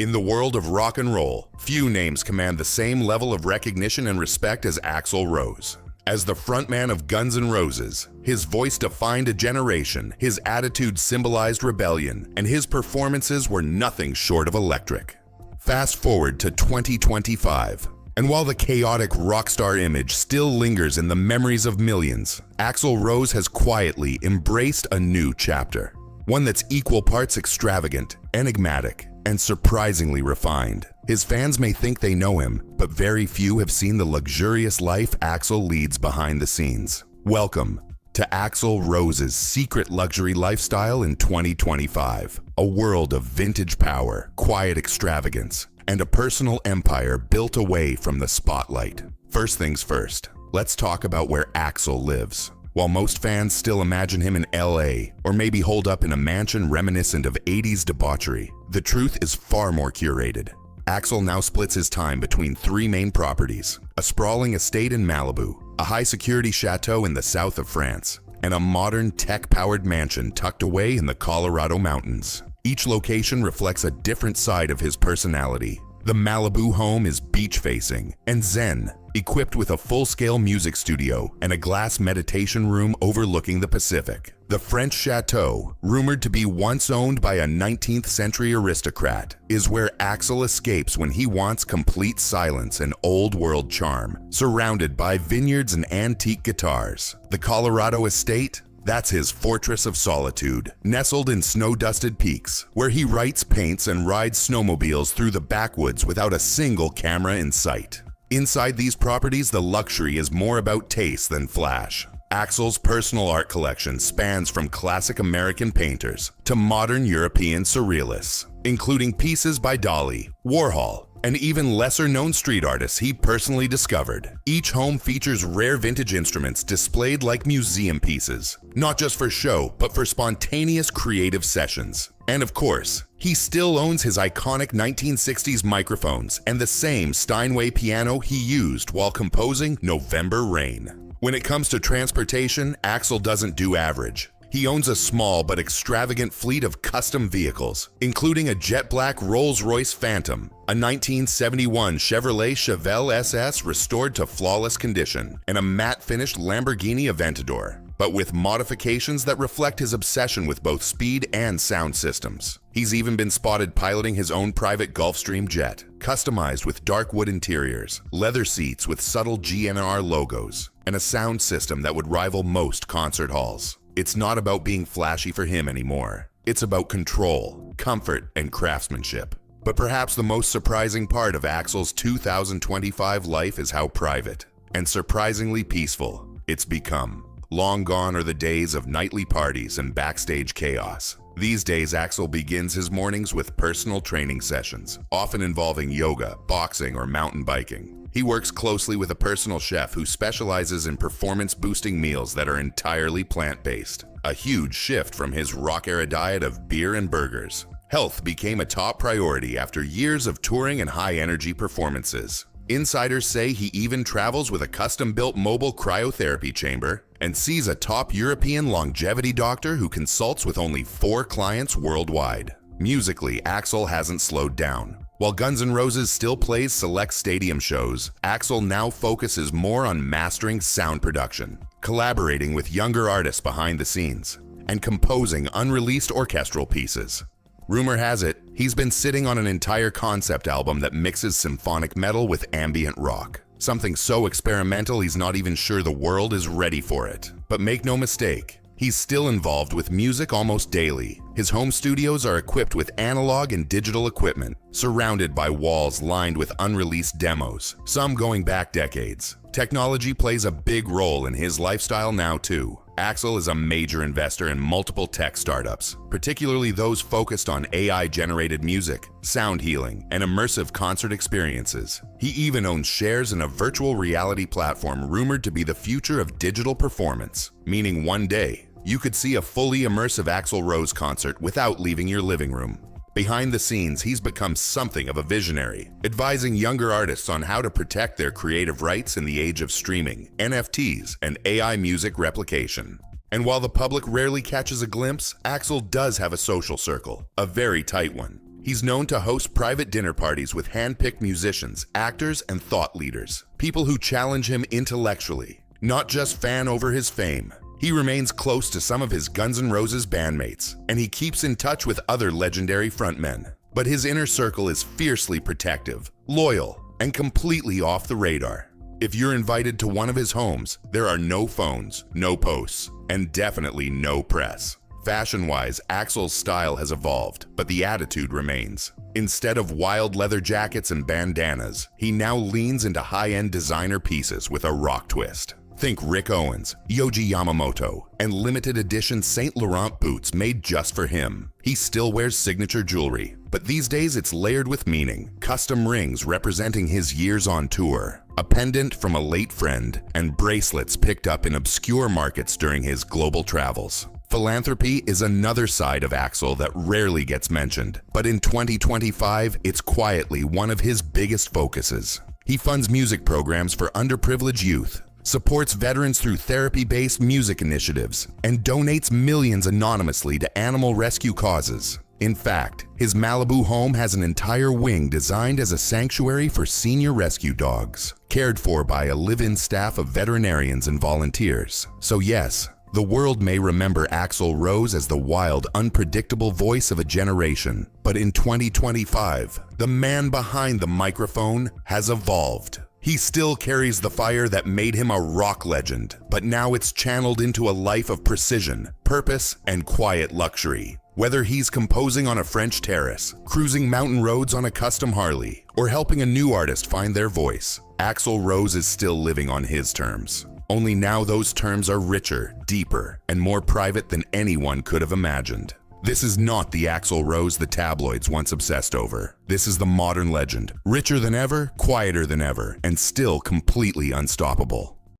In the world of rock and roll, few names command the same level of recognition and respect as Axl Rose. As the frontman of Guns N' Roses, his voice defined a generation, his attitude symbolized rebellion, and his performances were nothing short of electric. Fast forward to 2025, and while the chaotic rock star image still lingers in the memories of millions, Axl Rose has quietly embraced a new chapter. One that's equal parts extravagant, enigmatic, and surprisingly refined. His fans may think they know him, but very few have seen the luxurious life Axl leads behind the scenes. Welcome to Axl Rose's secret luxury lifestyle in 2025. A world of vintage power, quiet extravagance, and a personal empire built away from the spotlight. First things first, let's talk about where Axl lives. While most fans still imagine him in LA, or maybe holed up in a mansion reminiscent of 80s debauchery, the truth is far more curated. Axl now splits his time between three main properties: a sprawling estate in Malibu, a high-security chateau in the south of France, and a modern tech-powered mansion tucked away in the Colorado mountains. Each location reflects a different side of his personality. The Malibu home is beach-facing and zen, equipped with a full-scale music studio and a glass meditation room overlooking the Pacific. The French chateau, rumored to be once owned by a 19th century aristocrat, is where Axl escapes when he wants complete silence and old-world charm, surrounded by vineyards and antique guitars. The Colorado estate? That's his fortress of solitude, nestled in snow-dusted peaks, where he writes, paints, and rides snowmobiles through the backwoods without a single camera in sight. Inside these properties, the luxury is more about taste than flash. Axl's personal art collection spans from classic American painters to modern European surrealists, including pieces by Dali, Warhol, and even lesser-known street artists he personally discovered. Each home features rare vintage instruments displayed like museum pieces, not just for show, but for spontaneous creative sessions. And of course, he still owns his iconic 1960s microphones and the same Steinway piano he used while composing November Rain. When it comes to transportation, Axl doesn't do average. He owns a small but extravagant fleet of custom vehicles, including a jet black Rolls-Royce Phantom, a 1971 Chevrolet Chevelle SS restored to flawless condition, and a matte-finished Lamborghini Aventador, but with modifications that reflect his obsession with both speed and sound systems. He's even been spotted piloting his own private Gulfstream jet, customized with dark wood interiors, leather seats with subtle GNR logos, and a sound system that would rival most concert halls. It's not about being flashy for him anymore. It's about control, comfort, and craftsmanship. But perhaps the most surprising part of Axl's 2025 life is how private and surprisingly peaceful it's become. Long gone are the days of nightly parties and backstage chaos. These days, Axl begins his mornings with personal training sessions, often involving yoga, boxing, or mountain biking. He works closely with a personal chef who specializes in performance-boosting meals that are entirely plant-based, a huge shift from his rock-era diet of beer and burgers. Health became a top priority after years of touring and high-energy performances. Insiders say he even travels with a custom-built mobile cryotherapy chamber and sees a top European longevity doctor who consults with only 4 clients worldwide. Musically, Axl hasn't slowed down. While Guns N' Roses still plays select stadium shows, Axl now focuses more on mastering sound production, collaborating with younger artists behind the scenes, and composing unreleased orchestral pieces. Rumor has it, he's been sitting on an entire concept album that mixes symphonic metal with ambient rock. Something so experimental he's not even sure the world is ready for it. But make no mistake, he's still involved with music almost daily. His home studios are equipped with analog and digital equipment, surrounded by walls lined with unreleased demos, some going back decades. Technology plays a big role in his lifestyle now too. Axl is a major investor in multiple tech startups, particularly those focused on AI-generated music, sound healing, and immersive concert experiences. He even owns shares in a virtual reality platform rumored to be the future of digital performance, meaning one day, you could see a fully immersive Axl Rose concert without leaving your living room. Behind the scenes, he's become something of a visionary, advising younger artists on how to protect their creative rights in the age of streaming, NFTs, and AI music replication. And while the public rarely catches a glimpse, Axl does have a social circle, a very tight one. He's known to host private dinner parties with hand-picked musicians, actors, and thought leaders. People who challenge him intellectually, not just fan over his fame. He remains close to some of his Guns N' Roses bandmates, and he keeps in touch with other legendary frontmen. But his inner circle is fiercely protective, loyal, and completely off the radar. If you're invited to one of his homes, there are no phones, no posts, and definitely no press. Fashion-wise, Axl's style has evolved, but the attitude remains. Instead of wild leather jackets and bandanas, he now leans into high-end designer pieces with a rock twist. Think Rick Owens, Yohji Yamamoto, and limited edition Saint Laurent boots made just for him. He still wears signature jewelry, but these days it's layered with meaning. Custom rings representing his years on tour, a pendant from a late friend, and bracelets picked up in obscure markets during his global travels. Philanthropy is another side of Axl that rarely gets mentioned, but in 2025, it's quietly one of his biggest focuses. He funds music programs for underprivileged youth, supports veterans through therapy-based music initiatives, and donates millions anonymously to animal rescue causes. In fact, his Malibu home has an entire wing designed as a sanctuary for senior rescue dogs, cared for by a live-in staff of veterinarians and volunteers. So yes, the world may remember Axl Rose as the wild, unpredictable voice of a generation, but in 2025, the man behind the microphone has evolved. He still carries the fire that made him a rock legend, but now it's channeled into a life of precision, purpose, and quiet luxury. Whether he's composing on a French terrace, cruising mountain roads on a custom Harley, or helping a new artist find their voice, Axl Rose is still living on his terms. Only now those terms are richer, deeper, and more private than anyone could have imagined. This is not the Axl Rose the tabloids once obsessed over. This is the modern legend, richer than ever, quieter than ever, and still completely unstoppable.